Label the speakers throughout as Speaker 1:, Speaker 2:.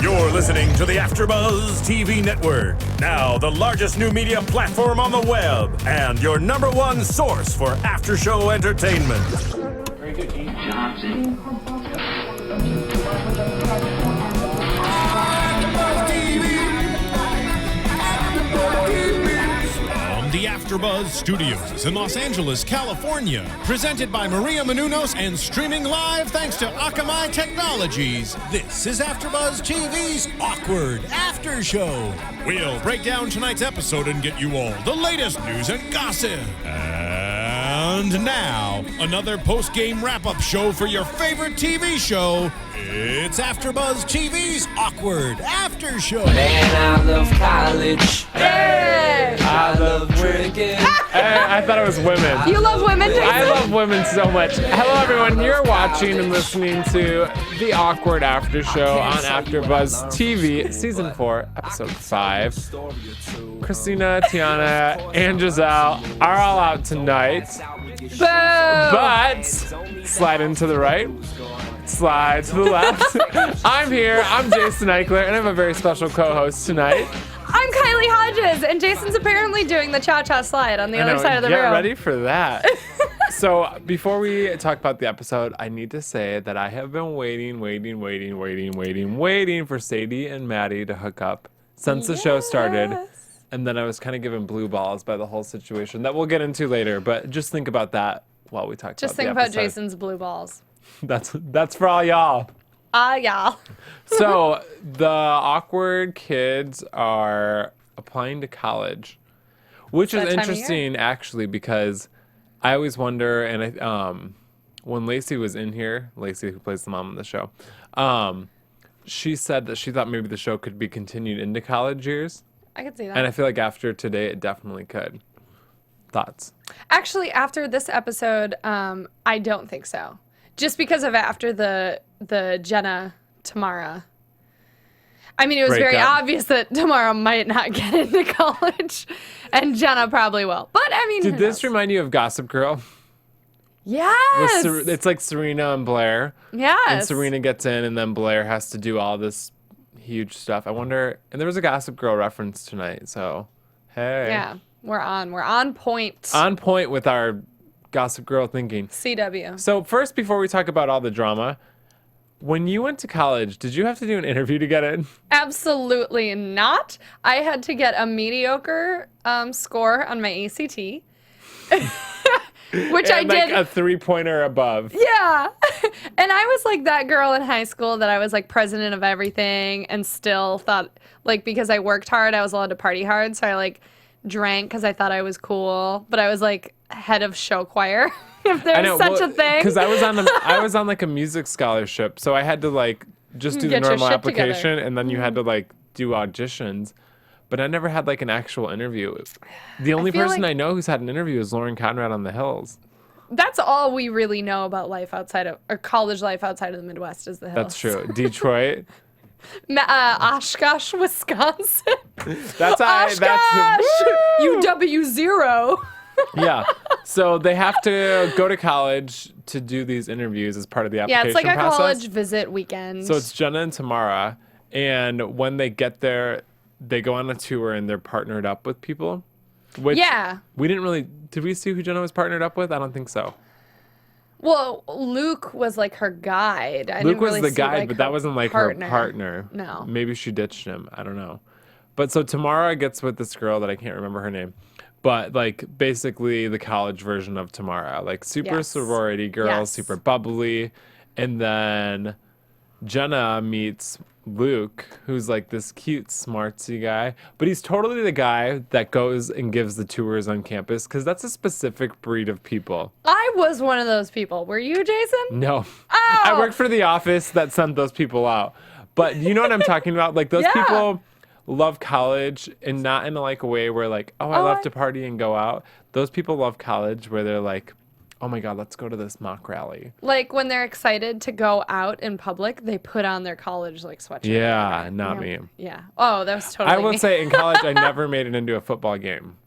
Speaker 1: You're listening to the AfterBuzz TV Network, now the largest new media platform on the web, and your number one source for after-show entertainment.
Speaker 2: Very good, Keith Johnson.
Speaker 3: From the AfterBuzz Studios in Los Angeles, California, presented by Maria Menounos and streaming live thanks to Akamai Technologies. This is AfterBuzz TV's Awkward After Show. We'll break down tonight's episode and get you all the latest news and gossip. And now, another post-game wrap-up show for your favorite TV show. It's AfterBuzz TV's Awkward After Show.
Speaker 4: Man, I love college.
Speaker 5: Hey!
Speaker 4: I love drinking.
Speaker 6: I thought it was women.
Speaker 5: You love women, Jason?
Speaker 6: I love women so much. Hello, everyone. You're watching and listening to the Awkward After Show on AfterBuzz TV, Season 4, Episode 5. Christina, Tiana, and Giselle are all out tonight.
Speaker 5: Boo!
Speaker 6: But slide into the right, slide to the left. I'm here. I'm Jason Eichler, and I have a very special co-host tonight.
Speaker 5: I'm Kylie Hodges, and Jason's apparently doing the cha-cha slide on the other side of the room.
Speaker 6: Get ready for that. So before we talk about the episode, I need to say that I have been waiting for Sadie and Maddie to hook up since the show started. And then I was kind of given blue balls by the whole situation that we'll get into later. But just think about that while we talk about the episode.
Speaker 5: Just think about Jason's blue balls.
Speaker 6: That's for all y'all.
Speaker 5: Y'all.
Speaker 6: So the awkward kids are applying to college, which is interesting actually, because I always wonder, and when Lacey was in here, Lacey, who plays the mom on the show, she said that she thought maybe the show could be continued into college years.
Speaker 5: I could see that.
Speaker 6: And I feel like after today, it definitely could. Thoughts?
Speaker 5: Actually, after this episode, I don't think so. Just because of after the Jenna Tamara. I mean, it was very obvious that Tamara might not get into college, and Jenna probably will. But I mean,
Speaker 6: did this remind you of Gossip Girl?
Speaker 5: Yes.
Speaker 6: It's like Serena and Blair.
Speaker 5: Yes.
Speaker 6: And Serena gets in, and then Blair has to do all this huge stuff. I wonder, and there was a Gossip Girl reference tonight, so hey.
Speaker 5: Yeah, we're on point.
Speaker 6: On point with our Gossip Girl thinking.
Speaker 5: CW.
Speaker 6: So first, before we talk about all the drama, when you went to college, did you have to do an interview to get in?
Speaker 5: Absolutely not. I had to get a mediocre score on my ACT. Which I did.
Speaker 6: Like a 3-pointer above.
Speaker 5: Yeah. And I was like that girl in high school that I was like president of everything and still thought, like, because I worked hard, I was allowed to party hard. So I like drank because I thought I was cool. But I was like head of show choir, if there's such a thing.
Speaker 6: Because I was on like a music scholarship. So I had to like just do the
Speaker 5: Get your
Speaker 6: normal
Speaker 5: shit
Speaker 6: application.
Speaker 5: together.
Speaker 6: And then you had to like do auditions. But I never had like an actual interview. The only person I know who's had an interview is Lauren Conrad on The Hills.
Speaker 5: That's all we really know about life outside of, or college life outside of the Midwest is the Hills.
Speaker 6: That's true. Detroit.
Speaker 5: Oshkosh, Wisconsin.
Speaker 6: That's
Speaker 5: Oshkosh! UW0.
Speaker 6: Yeah. So they have to go to college to do these interviews as part of the application
Speaker 5: Yeah, it's like a
Speaker 6: process.
Speaker 5: college visit weekend.
Speaker 6: So it's Jenna and Tamara. And when they get there, they go on a tour and they're partnered up with people. Which we didn't really... Did we see who Jenna was partnered up with? I don't think so.
Speaker 5: Well, Luke was like her guide.
Speaker 6: Luke was the guide, but that wasn't like her partner.
Speaker 5: No.
Speaker 6: Maybe she ditched him. I don't know. But so Tamara gets with this girl that I can't remember her name. But like basically the college version of Tamara. Like super sorority girl, super bubbly. And then Jenna meets Luke, who's like this cute, smartsy guy, but he's totally the guy that goes and gives the tours on campus because that's a specific breed of people.
Speaker 5: I was one of those people. Were you, Jason?
Speaker 6: No.
Speaker 5: Oh.
Speaker 6: I worked for the office that sent those people out. But you know what I'm talking about? Like those people love college and not in like a way where like, I love to party and go out. Those people love college where they're like, oh my God, let's go to this mock rally.
Speaker 5: Like when they're excited to go out in public, they put on their college like sweatshirt.
Speaker 6: Yeah, not me.
Speaker 5: Yeah. Oh, that was totally
Speaker 6: I will
Speaker 5: me.
Speaker 6: say in college, I never made it into a football game.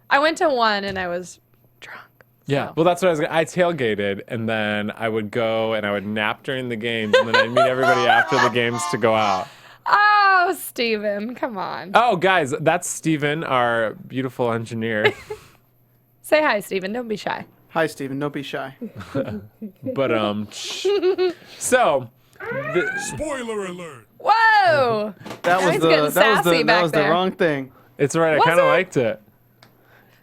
Speaker 5: I went to one and I was drunk.
Speaker 6: Yeah,
Speaker 5: So.
Speaker 6: well, that's what I tailgated, and then I would go and I would nap during the games, and then I'd meet everybody after the games to go out.
Speaker 5: Oh, was Steven. Come on.
Speaker 6: Oh, guys, that's Steven, our beautiful engineer.
Speaker 5: Say hi, Steven. Don't be shy.
Speaker 7: Hi, Steven. Don't be shy.
Speaker 6: But, so.
Speaker 1: Spoiler alert.
Speaker 5: Whoa!
Speaker 7: That was
Speaker 5: He's getting sassy back
Speaker 7: the
Speaker 5: there.
Speaker 7: wrong thing.
Speaker 6: It's right. I
Speaker 5: Was
Speaker 6: kind of
Speaker 5: it?
Speaker 6: liked it.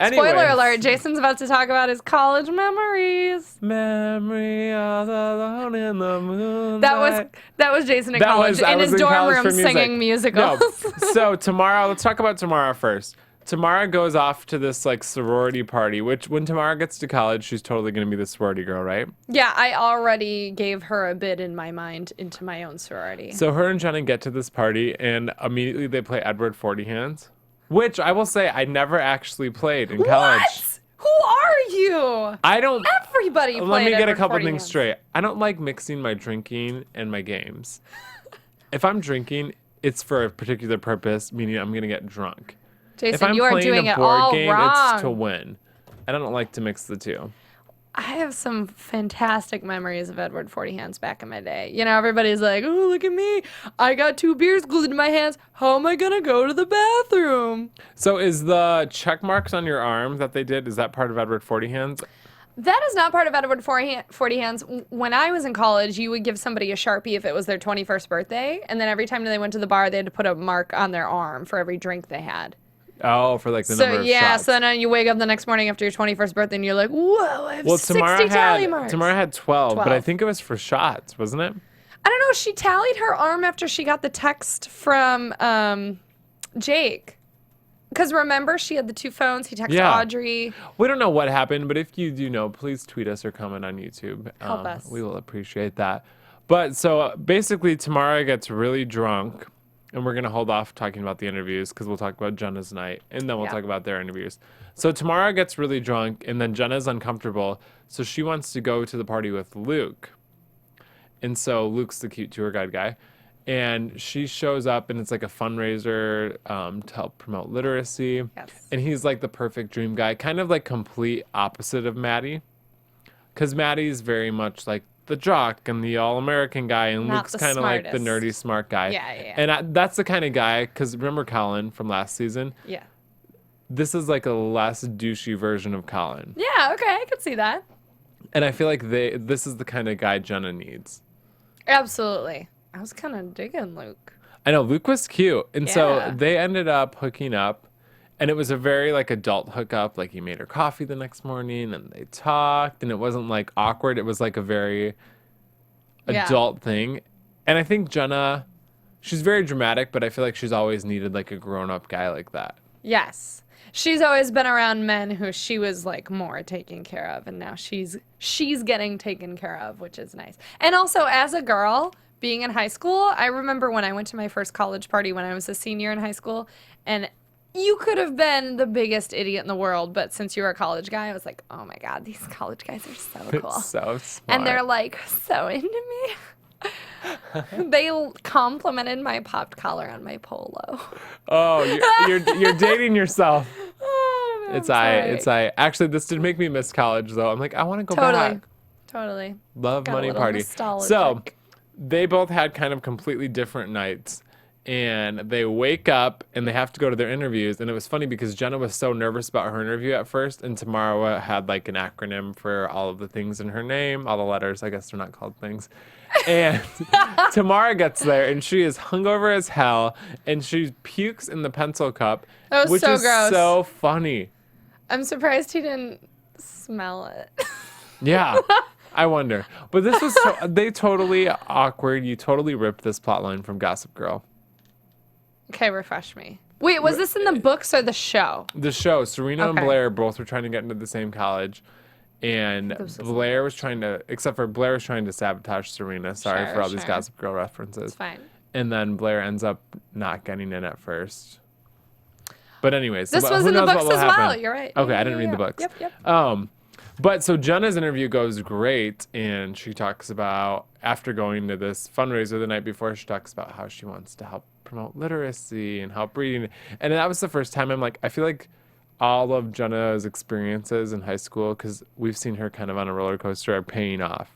Speaker 6: Anyways,
Speaker 5: Spoiler alert, Jason's about to talk about his college memories.
Speaker 6: Memory of the alone in the moonlight.
Speaker 5: That was Jason in
Speaker 6: That
Speaker 5: college
Speaker 6: was- I
Speaker 5: in
Speaker 6: was
Speaker 5: his
Speaker 6: in
Speaker 5: dorm
Speaker 6: college
Speaker 5: room
Speaker 6: for music.
Speaker 5: singing musicals.
Speaker 6: No. So Tamara, let's talk about Tamara first. Tamara goes off to this like sorority party, which when Tamara gets to college, she's totally going to be the sorority girl, right?
Speaker 5: Yeah, I already gave her a bid in my mind into my own sorority.
Speaker 6: So her and Jenna get to this party, and immediately they play Edward Forty Hands, which I will say I never actually played in college.
Speaker 5: What? Who are you?
Speaker 6: I don't.
Speaker 5: Everybody played
Speaker 6: Let me get a
Speaker 5: Edward
Speaker 6: couple
Speaker 5: 40
Speaker 6: things
Speaker 5: Hands.
Speaker 6: straight. I don't like mixing my drinking and my games. If I'm drinking, it's for a particular purpose, meaning I'm going to get drunk. If
Speaker 5: Jason,
Speaker 6: I'm
Speaker 5: you are
Speaker 6: playing
Speaker 5: doing
Speaker 6: a
Speaker 5: it
Speaker 6: board
Speaker 5: all
Speaker 6: game,
Speaker 5: wrong.
Speaker 6: it's to win. And I don't like to mix the two.
Speaker 5: I have some fantastic memories of Edward 40 Hands back in my day. You know, everybody's like, oh, look at me. I got 2 beers glued to my hands. How am I going to go to the bathroom?
Speaker 6: So is the check marks on your arm that they did, is that part of Edward Forty Hands?
Speaker 5: That is not part of Edward 40 Hands. When I was in college, you would give somebody a Sharpie if it was their 21st birthday. And then every time they went to the bar, they had to put a mark on their arm for every drink they had.
Speaker 6: Oh, for like the number
Speaker 5: So
Speaker 6: of
Speaker 5: yeah,
Speaker 6: shots.
Speaker 5: so then you wake up the next morning after your 21st birthday and you're like, whoa, I have
Speaker 6: Well,
Speaker 5: 60 tally marks.
Speaker 6: Tamara had 12, but I
Speaker 5: 12.
Speaker 6: think it was for shots, wasn't it?
Speaker 5: I don't know. She tallied her arm after she got the text from Jake. Because remember, she had the 2 phones. He texted
Speaker 6: Yeah.
Speaker 5: Audrey.
Speaker 6: We don't know what happened, but if you do know, please tweet us or comment on YouTube.
Speaker 5: Help us.
Speaker 6: We will appreciate that. But so basically, Tamara gets really drunk, and we're going to hold off talking about the interviews because we'll talk about Jenna's night, and then we'll
Speaker 5: Yeah.
Speaker 6: talk about their interviews. So Tamara gets really drunk, and then Jenna's uncomfortable, so she wants to go to the party with Luke. And so Luke's the cute tour guide guy. And she shows up, and it's like a fundraiser to help promote literacy.
Speaker 5: Yes.
Speaker 6: And he's like the perfect dream guy, kind of like complete opposite of Maddie. Because Maddie's very much like the jock and the all-American guy, and
Speaker 5: Not
Speaker 6: Luke's
Speaker 5: the
Speaker 6: kind of like the
Speaker 5: smartest.
Speaker 6: nerdy smart guy.
Speaker 5: Yeah.
Speaker 6: And that's the kind of guy, because remember Colin from last season?
Speaker 5: Yeah.
Speaker 6: This is like a less douchey version of Colin.
Speaker 5: Yeah, okay. I could see that.
Speaker 6: And I feel like this is the kind of guy Jenna needs.
Speaker 5: Absolutely. I was kind of digging Luke.
Speaker 6: I know, Luke was cute. And so
Speaker 5: Yeah.
Speaker 6: they ended up hooking up, and it was a very like adult hookup. Like he made her coffee the next morning and they talked, and it wasn't like awkward. It was like a very
Speaker 5: Yeah.
Speaker 6: adult thing. And I think Jenna, she's very dramatic, but I feel like she's always needed like a grown up guy like that.
Speaker 5: Yes. She's always been around men who she was like more taking care of, and now she's getting taken care of, which is nice. And also as a girl, being in high school, I remember when I went to my first college party when I was a senior in high school, and you could have been the biggest idiot in the world, but since you were a college guy, I was like, oh my God, these college guys are so cool.
Speaker 6: So smart.
Speaker 5: And they're like so into me. They complimented my popped collar on my polo.
Speaker 6: Oh, you're dating yourself.
Speaker 5: Oh, no,
Speaker 6: It's
Speaker 5: I'm sorry.
Speaker 6: I. Actually, this did make me miss college though. I'm like, I want to go
Speaker 5: Totally.
Speaker 6: back.
Speaker 5: Totally.
Speaker 6: Love
Speaker 5: Got a
Speaker 6: money
Speaker 5: little
Speaker 6: party.
Speaker 5: nostalgic.
Speaker 6: So they both had kind of completely different nights, and they wake up and they have to go to their interviews. And it was funny because Jenna was so nervous about her interview at first, and Tamara had like an acronym for all of the things in her name, all the letters. I guess they're not called things. And Tamara gets there and she is hungover as hell, and she pukes in the pencil cup,
Speaker 5: That was
Speaker 6: which
Speaker 5: so
Speaker 6: is
Speaker 5: gross.
Speaker 6: so funny.
Speaker 5: I'm surprised he didn't smell it.
Speaker 6: Yeah, I wonder. But this was they totally awkward. You totally ripped this plot line from Gossip Girl.
Speaker 5: Okay, refresh me. Wait, was this in the books or the show?
Speaker 6: The show, Serena and
Speaker 5: Okay.
Speaker 6: Blair both were trying to get into the same college, and Blair was trying to, except for Blair was trying to sabotage Serena. Sorry
Speaker 5: Sure,
Speaker 6: for all these
Speaker 5: sure.
Speaker 6: Gossip Girl references.
Speaker 5: It's fine.
Speaker 6: And then Blair ends up not getting in at first. But anyways,
Speaker 5: This
Speaker 6: but
Speaker 5: was
Speaker 6: who
Speaker 5: in the
Speaker 6: knows what
Speaker 5: books
Speaker 6: will
Speaker 5: as well.
Speaker 6: happen.
Speaker 5: You're right.
Speaker 6: Okay,
Speaker 5: Yeah,
Speaker 6: I didn't
Speaker 5: yeah,
Speaker 6: read the
Speaker 5: yeah.
Speaker 6: books.
Speaker 5: Yep.
Speaker 6: But so Jenna's interview goes great, and she talks about, after going to this fundraiser the night before, she talks about how she wants to help promote literacy and help reading. And that was the first time I'm like, I feel like all of Jenna's experiences in high school, because we've seen her kind of on a roller coaster, are paying off.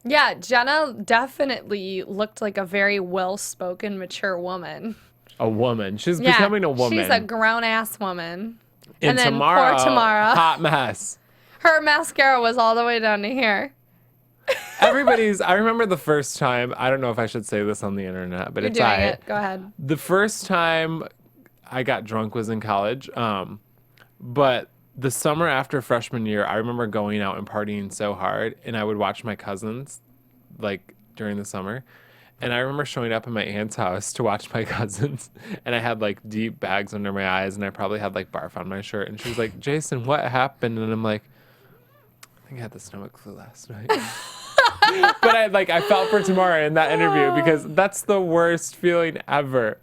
Speaker 5: Yeah, Jenna definitely looked like a very well-spoken, mature woman.
Speaker 6: A woman. She's becoming a woman.
Speaker 5: She's a grown-ass woman.
Speaker 6: And
Speaker 5: then
Speaker 6: Tamara,
Speaker 5: poor Tamara.
Speaker 6: hot mess.
Speaker 5: Her mascara was all the way down to here.
Speaker 6: I remember the first time, I don't know if I should say this on the internet, but
Speaker 5: You're
Speaker 6: it's
Speaker 5: doing
Speaker 6: all right.
Speaker 5: it. Go ahead.
Speaker 6: The first time I got drunk was in college. But the summer after freshman year, I remember going out and partying so hard, and I would watch my cousins, like, during the summer. And I remember showing up at my aunt's house to watch my cousins, and I had, like, deep bags under my eyes, and I probably had, like, barf on my shirt. And she was like, Jason, what happened? And I'm like, I think I had the stomach flu last night. But I felt for Tamara in that interview because that's the worst feeling ever.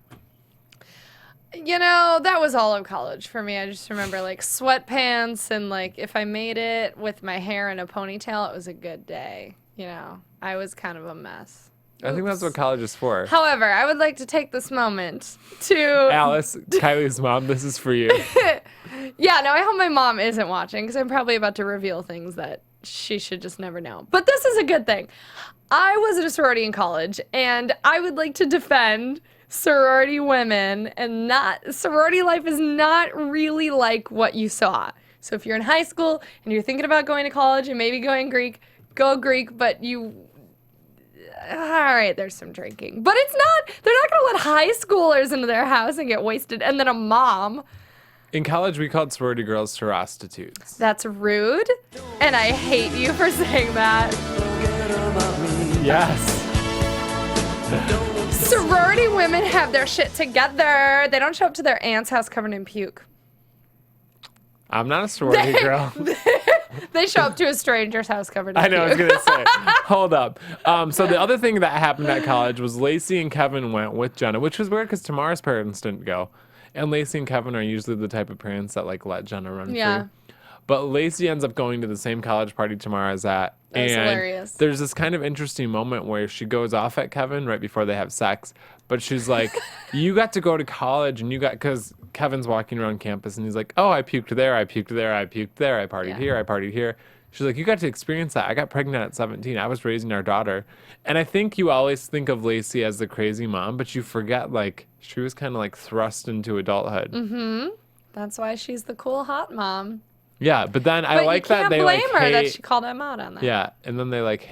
Speaker 5: You know, that was all of college for me. I just remember like sweatpants and like if I made it with my hair in a ponytail, it was a good day. You know, I was kind of a mess.
Speaker 6: I think that's what college is for.
Speaker 5: However, I would like to take this moment to...
Speaker 6: Alice, Kylie's mom, this is for you.
Speaker 5: Yeah, no, I hope my mom isn't watching because I'm probably about to reveal things that she should just never know. But this is a good thing. I was at a sorority in college, and I would like to defend sorority women, and sorority life is not really like what you saw. So if you're in high school and you're thinking about going to college and maybe going Greek, go Greek, but all right, there's some drinking. But they're not going to let high schoolers into their house and get wasted, and then a mom.
Speaker 6: In college, we called sorority girls prostitutes.
Speaker 5: That's rude, and I hate you for saying that.
Speaker 6: Yes.
Speaker 5: Sorority women have their shit together. They don't show up to their aunt's house covered in puke.
Speaker 6: I'm not a sorority girl.
Speaker 5: They show up to a stranger's house covered in puke.
Speaker 6: I know, I was going to say. Hold up. So the other thing that happened at college was Lacey and Kevin went with Jenna, which was weird because Tamara's parents didn't go. And Lacey and Kevin are usually the type of parents that like let Jenna run free. But Lacey ends up going to the same college party Tamara's at.
Speaker 5: That's hilarious.
Speaker 6: There's this kind of interesting moment where she goes off at Kevin right before they have sex. But she's like, you got to go to college and because Kevin's walking around campus and he's like, oh, I puked there, I puked there, I puked there, I partied here, I partied here. She's like, you got to experience that. I got pregnant at 17. I was raising our daughter. And I think you always think of Lacey as the crazy mom, but you forget, like, she was kind of, like, thrust into adulthood.
Speaker 5: Mm-hmm. That's why she's the cool hot mom.
Speaker 6: Yeah, but then I like that they, like,
Speaker 5: you can't blame her that she called him out on that.
Speaker 6: Yeah, and then they, like,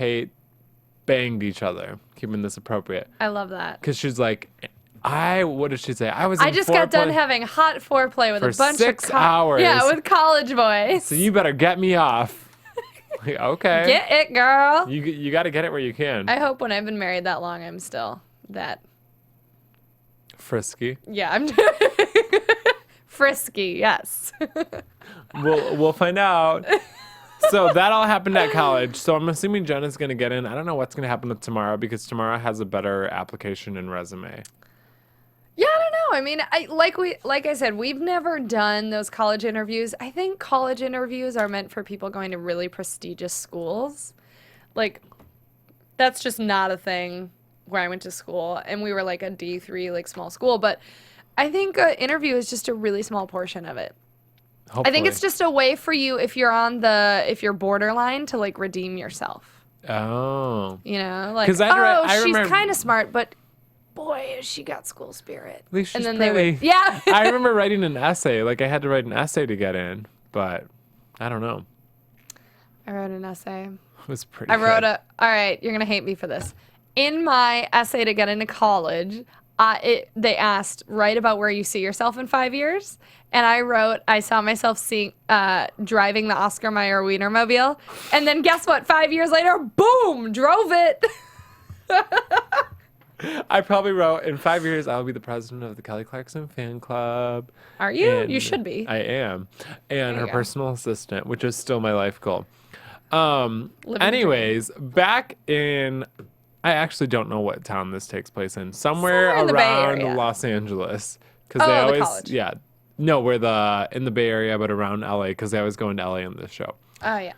Speaker 6: banged each other, keeping this appropriate.
Speaker 5: I love that.
Speaker 6: Because she's like... what did she say?
Speaker 5: I just got done having hot foreplay with a bunch of
Speaker 6: 6 hours.
Speaker 5: Yeah, with college boys.
Speaker 6: So you better get me off. Like, okay.
Speaker 5: Get it, girl.
Speaker 6: You got to get it where you can.
Speaker 5: I hope when I've been married that long, I'm still that
Speaker 6: frisky.
Speaker 5: Yeah, I'm frisky. Yes.
Speaker 6: We'll find out. So that all happened at college. So I'm assuming Jenna's going to get in. I don't know what's going to happen with Tamara because Tamara has a better application and resume.
Speaker 5: Yeah, I don't know. I mean, like I said, we've never done those college interviews. I think college interviews are meant for people going to really prestigious schools. Like, that's just not a thing where I went to school, and we were like a D3, like small school. But I think an interview is just a really small portion of it. Hopefully. I think it's just a way for you if you're borderline to like redeem yourself.
Speaker 6: Oh.
Speaker 5: You know, like
Speaker 6: she's
Speaker 5: kind of smart, but. Boy, she got school spirit.
Speaker 6: At least she's
Speaker 5: and
Speaker 6: then pretty.
Speaker 5: Yeah.
Speaker 6: I remember writing an essay. Like, I had to write an essay to get in, but I don't know.
Speaker 5: I wrote an essay.
Speaker 6: It was pretty
Speaker 5: all right, you're going to hate me for this. In my essay to get into college, they asked, write about where you see yourself in 5 years. And I wrote, I saw myself driving the Oscar Mayer Wienermobile. And then guess what? 5 years later, boom, drove it.
Speaker 6: I probably wrote, in 5 years, I'll be the president of the Kelly Clarkson fan club.
Speaker 5: Are you?
Speaker 6: And
Speaker 5: you should be.
Speaker 6: I am. And her personal assistant, which is still my life goal. Anyways, back in, I actually don't know what town this takes place in. Somewhere around Los Angeles.
Speaker 5: The college.
Speaker 6: Yeah. No, we're in the Bay Area, but around LA, because they always go into LA on this show.
Speaker 5: Oh, yeah.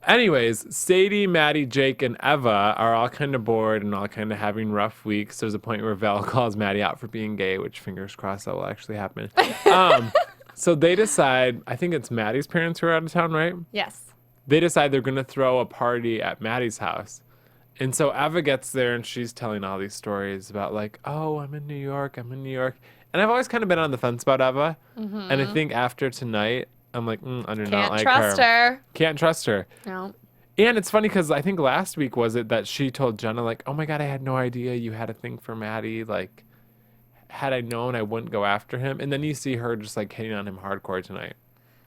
Speaker 6: Anyways, Sadie, Maddie, Jake, and Eva are all kind of bored and all kind of having rough weeks. There's a point where Val calls Maddie out for being gay, which fingers crossed that will actually happen. So they decide, I think it's Maddie's parents who are out of town, right?
Speaker 5: Yes.
Speaker 6: They decide they're going to throw a party at Maddie's house. And so Eva gets there and she's telling all these stories about like, oh, I'm in New York. And I've always kind of been on the fence about Eva. And I think after tonight, I'm like, I do not like her.
Speaker 5: Can't trust her.
Speaker 6: Can't trust her.
Speaker 5: No.
Speaker 6: And it's funny because I think last week was it that she told Jenna like, oh my God, I had no idea you had a thing for Maddie. Like, had I known, I wouldn't go after him. And then you see her just like hitting on him hardcore tonight.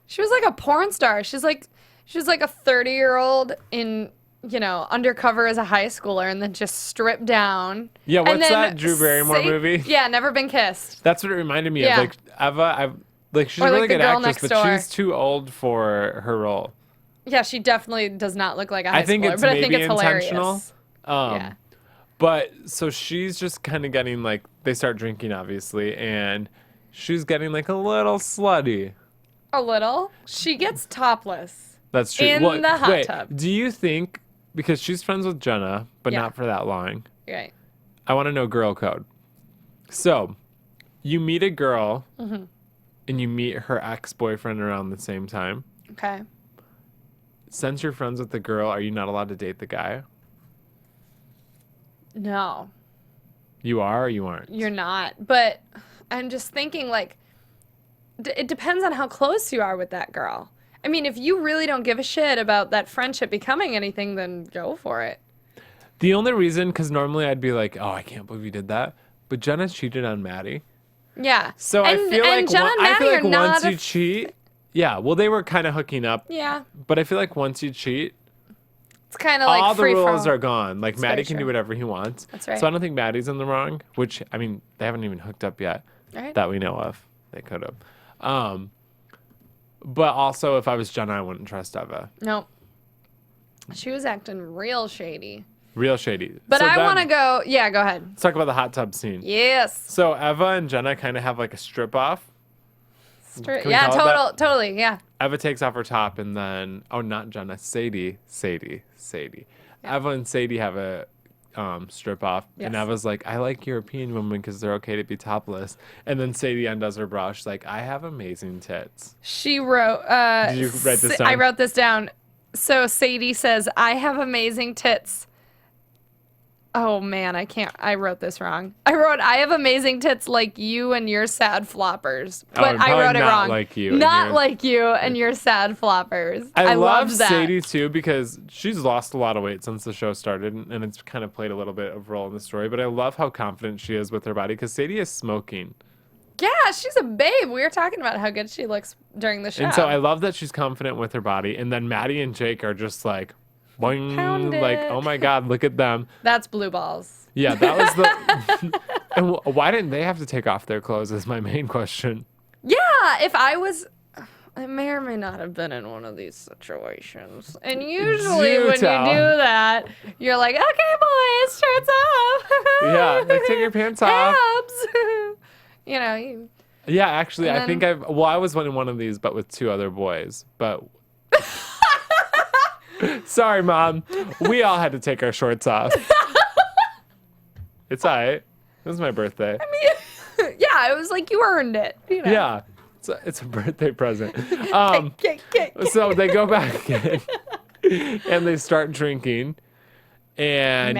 Speaker 5: She was like a porn star. She's like a 30-year-old in, undercover as a high schooler and then just stripped down.
Speaker 6: Yeah, what's that Drew Barrymore movie?
Speaker 5: Yeah, Never Been Kissed.
Speaker 6: That's what it reminded me of. Like Eva, she's a really good actress, but she's too old for her role.
Speaker 5: Yeah, she definitely does not look like a high schooler,
Speaker 6: but I think it's
Speaker 5: intentional.
Speaker 6: Hilarious. But so she's just kind of getting like, they start drinking obviously, and she's getting like a little slutty.
Speaker 5: A little? She gets topless.
Speaker 6: That's true.
Speaker 5: In the hot tub.
Speaker 6: Do you think, because she's friends with Jenna, but not for that long.
Speaker 5: Right.
Speaker 6: I want to know girl code. So, you meet a girl, and you meet her ex-boyfriend around the same time.
Speaker 5: Okay.
Speaker 6: Since you're friends with the girl, are you not allowed to date the guy?
Speaker 5: No.
Speaker 6: You are or you aren't?
Speaker 5: You're not. But I'm just thinking, like, it depends on how close you are with that girl. I mean, if you really don't give a shit about that friendship becoming anything, then go for it.
Speaker 6: The only reason, because normally I'd be like, oh, I can't believe you did that. But Jenna cheated on Maddie.
Speaker 5: Yeah.
Speaker 6: So I feel like once you cheat, yeah, well, they were kind of hooking up.
Speaker 5: Yeah.
Speaker 6: But I feel like once you cheat,
Speaker 5: it's kind of like
Speaker 6: all the
Speaker 5: free
Speaker 6: rules
Speaker 5: for
Speaker 6: are gone. Like, Maddie can do whatever he wants.
Speaker 5: That's right.
Speaker 6: So I don't think Maddie's in the wrong, which, I mean, they haven't even hooked up yet that we know of. They could have. But also, if I was Jenna, I wouldn't trust Eva.
Speaker 5: Nope. She was acting real shady.
Speaker 6: Real shady.
Speaker 5: But I want to go. Yeah, go ahead.
Speaker 6: Let's talk about the hot tub scene.
Speaker 5: Yes.
Speaker 6: So Eva and Jenna kind of have like a strip off.
Speaker 5: Yeah, totally. Yeah.
Speaker 6: Eva takes off her top and then, not Jenna, Sadie. Yeah. Eva and Sadie have a strip off. Yes. And Eva's like, I like European women because they're okay to be topless. And then Sadie undoes her bra. She's like, I have amazing tits.
Speaker 5: She wrote.
Speaker 6: Did you write this down?
Speaker 5: I wrote this down. So Sadie says, I have amazing tits. Oh man, I wrote this wrong. I have amazing tits like you and your sad floppers. But I wrote it wrong.
Speaker 6: Like you
Speaker 5: not like you and your sad floppers. I
Speaker 6: love
Speaker 5: that.
Speaker 6: Sadie too because she's lost a lot of weight since the show started and it's kind of played a little bit of a role in the story. But I love how confident she is with her body because Sadie is smoking.
Speaker 5: Yeah, she's a babe. We were talking about how good she looks during the show.
Speaker 6: And so I love that she's confident with her body. And then Maddie and Jake are just like, boing, like, oh my God, look at them.
Speaker 5: That's blue balls.
Speaker 6: Yeah, that was the. And why didn't they have to take off their clothes? Is my main question.
Speaker 5: Yeah, if I was, I may or may not have been in one of these situations. And usually when you do that, you're like, okay, boys, shirts off.
Speaker 6: Yeah, like take your pants off.
Speaker 5: Abs.
Speaker 6: Yeah, actually, I think I was in one of these, but with two other boys, but. Sorry, Mom. We all had to take our shorts off. It's all right. It was my birthday.
Speaker 5: I mean, yeah, it was like you earned it.
Speaker 6: Yeah, it's a birthday present. So they go back in, and they start drinking. And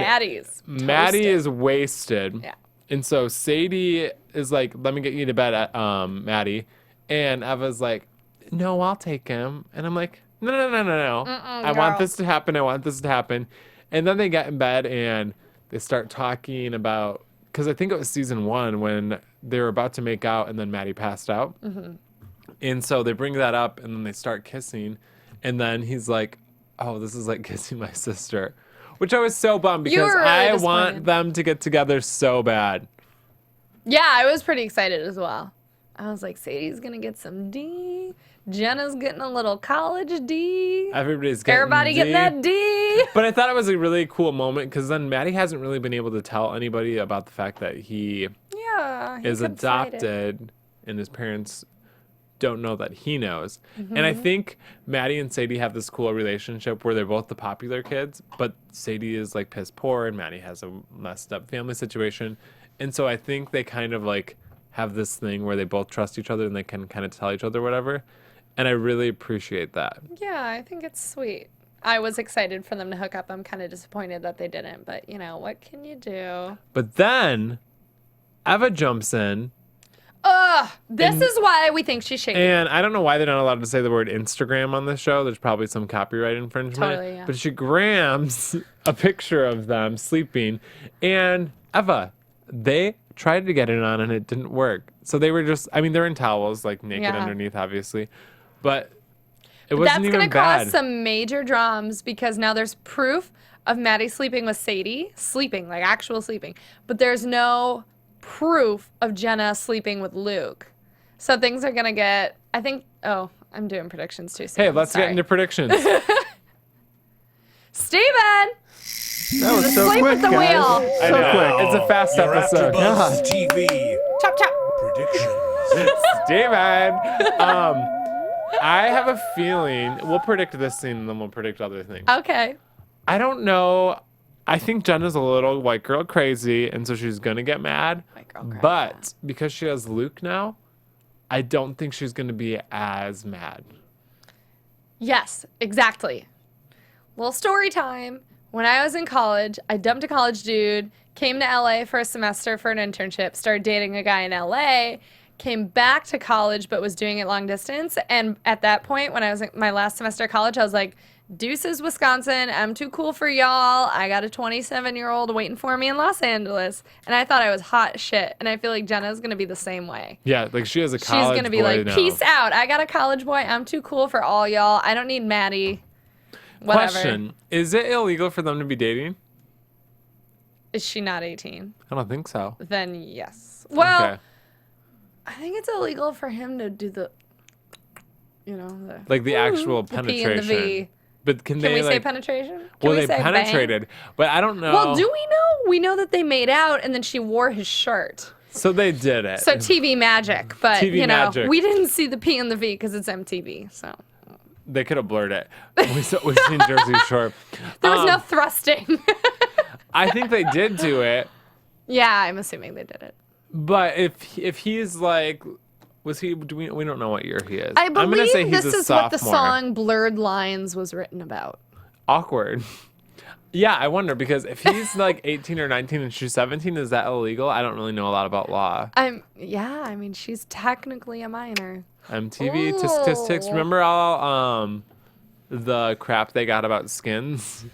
Speaker 6: Maddie is wasted.
Speaker 5: Yeah.
Speaker 6: And so Sadie is like, let me get you to bed, Maddie. And Eva's like, no, I'll take him. And I'm like, no. I want this to happen. And then they get in bed and they start talking about, because I think it was season 1 when they were about to make out and then Maddie passed out. Mm-hmm. And so they bring that up and then they start kissing. And then he's like, oh, this is like kissing my sister. Which I was so bummed because I want them to get together so bad.
Speaker 5: Yeah, I was pretty excited as well. I was like, Sadie's going to get some D. Jenna's getting a little college D. Everybody getting that D.
Speaker 6: But I thought it was a really cool moment because then Maddie hasn't really been able to tell anybody about the fact that he is adopted and his parents don't know that he knows. Mm-hmm. And I think Maddie and Sadie have this cool relationship where they're both the popular kids, but Sadie is like piss poor and Maddie has a messed up family situation. And so I think they kind of like have this thing where they both trust each other and they can kind of tell each other whatever. And I really appreciate that.
Speaker 5: Yeah, I think it's sweet. I was excited for them to hook up. I'm kind of disappointed that they didn't, but you know, what can you do?
Speaker 6: But then Eva jumps in.
Speaker 5: This is why we think she's shaky.
Speaker 6: And I don't know why they're not allowed to say the word Instagram on this show. There's probably some copyright infringement.
Speaker 5: Totally, yeah.
Speaker 6: But she grabs a picture of them sleeping. And Eva, they tried to get it on and it didn't work. So they were just, I mean, they're in towels, like naked underneath, obviously. But it wasn't even bad.
Speaker 5: That's going to cause some major dramas because now there's proof of Maddie sleeping with Sadie. Sleeping, like actual sleeping. But there's no proof of Jenna sleeping with Luke. So things are going to get, I think, I'm doing predictions too soon.
Speaker 6: Hey, let's get into predictions.
Speaker 5: Steven!
Speaker 7: That was so
Speaker 5: Sleep
Speaker 7: quick,
Speaker 5: with the
Speaker 7: guys.
Speaker 5: wheel.
Speaker 6: I know.
Speaker 7: quick.
Speaker 6: It's a fast
Speaker 1: Your
Speaker 6: episode.
Speaker 1: AfterBuzz TV
Speaker 5: Chop, chop.
Speaker 1: predictions.
Speaker 6: Steven! I have a feeling, we'll predict this scene and then we'll predict other things.
Speaker 5: Okay.
Speaker 6: I don't know. I think Jenna's a little white girl crazy, and so she's going to get mad.
Speaker 5: White girl crazy.
Speaker 6: But because she has Luke now, I don't think she's going to be as mad.
Speaker 5: Yes, exactly. Little story time. When I was in college, I dumped a college dude, came to LA for a semester for an internship, started dating a guy in LA, came back to college but was doing it long distance. And at that point, when I was in my last semester of college, I was like, deuces, Wisconsin, I'm too cool for y'all. I got a 27-year-old waiting for me in Los Angeles. And I thought I was hot shit. And I feel like Jenna's going to be the same way.
Speaker 6: Yeah, like she has a college
Speaker 5: She's going to be like,
Speaker 6: now.
Speaker 5: peace out. I got a college boy. I'm too cool for all y'all. I don't need Maddie. Whatever.
Speaker 6: Question, is it illegal for them to be dating?
Speaker 5: Is she not 18?
Speaker 6: I don't think so.
Speaker 5: Then yes. Well,
Speaker 6: Okay.
Speaker 5: I think it's illegal for him to do the,
Speaker 6: Like the actual
Speaker 5: the P and the
Speaker 6: penetration.
Speaker 5: V.
Speaker 6: But can
Speaker 5: Can
Speaker 6: they
Speaker 5: we say
Speaker 6: like,
Speaker 5: penetration? Can
Speaker 6: well,
Speaker 5: we
Speaker 6: they
Speaker 5: say
Speaker 6: penetrated, but I don't know.
Speaker 5: Bang? Well, do we know? We know that they made out and then she wore his shirt.
Speaker 6: So they did it.
Speaker 5: So TV magic, but
Speaker 6: TV magic.
Speaker 5: we didn't see the P and the V because it's MTV. So
Speaker 6: They could have blurred it. We've seen Jersey Shore.
Speaker 5: there was no thrusting.
Speaker 6: I think they did do it.
Speaker 5: Yeah, I'm assuming they did it.
Speaker 6: But if he's like, was he? We don't know what year he is.
Speaker 5: I
Speaker 6: I'm gonna
Speaker 5: believe
Speaker 6: say he's
Speaker 5: this
Speaker 6: a
Speaker 5: is
Speaker 6: sophomore.
Speaker 5: what the song "Blurred Lines" was written about.
Speaker 6: Awkward. Yeah, I wonder because if he's like 18 or 19 and she's 17, is that illegal? I don't really know a lot about law.
Speaker 5: I mean, she's technically a minor.
Speaker 6: MTV statistics. Remember all the crap they got about skins?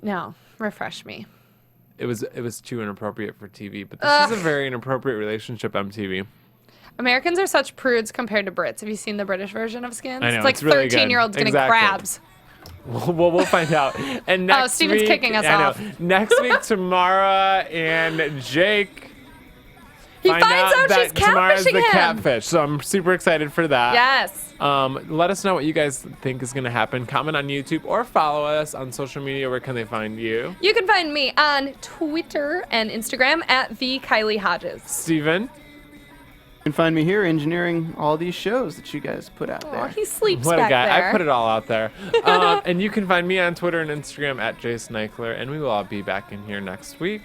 Speaker 5: No, refresh me.
Speaker 6: It was too inappropriate for TV, but this is a very inappropriate relationship, MTV.
Speaker 5: Americans are such prudes compared to Brits. Have you seen the British version of Skins?
Speaker 6: I know,
Speaker 5: It's like
Speaker 6: it's really good.
Speaker 5: 13-year-olds getting
Speaker 6: Exactly.
Speaker 5: crabs.
Speaker 6: Well, we'll find out. And next
Speaker 5: Steven's
Speaker 6: week,
Speaker 5: kicking us
Speaker 6: I know.
Speaker 5: off.
Speaker 6: Next week, Tamara and Jake.
Speaker 5: He
Speaker 6: find
Speaker 5: finds out she's
Speaker 6: Tamara's
Speaker 5: catfishing
Speaker 6: the
Speaker 5: him.
Speaker 6: catfish. So I'm super excited for that.
Speaker 5: Yes.
Speaker 6: Let us know what you guys think is going to happen. Comment on YouTube or follow us on social media. Where can they find you?
Speaker 5: You can find me on Twitter and Instagram at the Kylie Hodges.
Speaker 6: Steven?
Speaker 7: You can find me here engineering all these shows that you guys put out
Speaker 5: Oh,
Speaker 7: there.
Speaker 5: he sleeps
Speaker 6: What a
Speaker 5: back
Speaker 6: guy.
Speaker 5: there.
Speaker 6: I put it all out there. And you can find me on Twitter and Instagram at Jason Eichler. And we will all be back in here next week.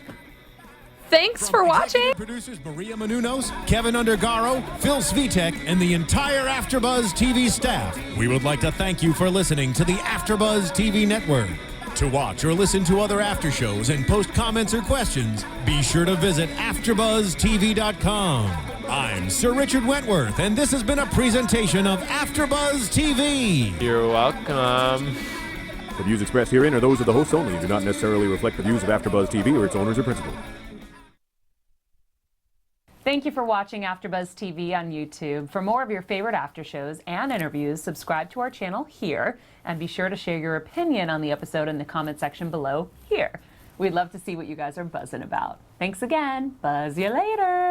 Speaker 5: Thanks for watching.
Speaker 3: Producers Maria Menounos, Kevin Undergaro, Phil Svitek, and the entire AfterBuzz TV staff. We would like to thank you for listening to the AfterBuzz TV network. To watch or listen to other after shows and post comments or questions, be sure to visit AfterBuzzTV.com. I'm Sir Richard Wentworth, and this has been a presentation of AfterBuzz TV.
Speaker 6: You're welcome.
Speaker 8: The views expressed herein are those of the hosts only and do not necessarily reflect the views of AfterBuzz TV or its owners or principals.
Speaker 9: Thank you for watching AfterBuzz TV on YouTube. For more of your favorite after shows and interviews, subscribe to our channel here, and be sure to share your opinion on the episode in the comment section below here. We'd love to see what you guys are buzzing about. Thanks again. Buzz you later.